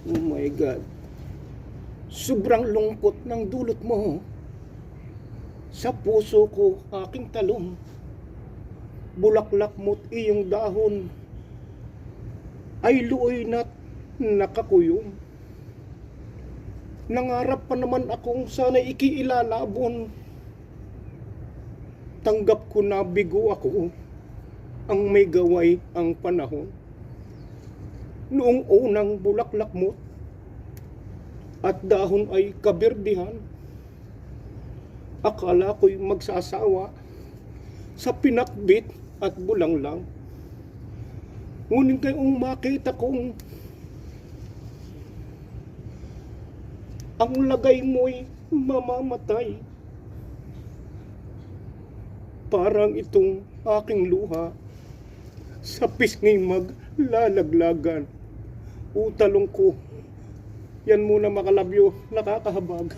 Oh my God. Sobrang lungkot ng dulot mo. Sa puso ko aking talong. Bulaklak mo't iyong dahon ay luoy na't nakakuyong. Nangarap pa naman akong sana'y ikiilalabon. Tanggap ko na bigo ako, ang may gaway ang panahon. Noong unang bulaklak mo at dahon ay kaberdihan, akala ko'y magsasawa sa pinakbit at bulanglang. Ngunit kayong makita kong ang lagay mo'y mamamatay. Parang itong aking luha sa pisngi maglalaglagan. Utalong ko, yan muna makalabyo, nakakahabag.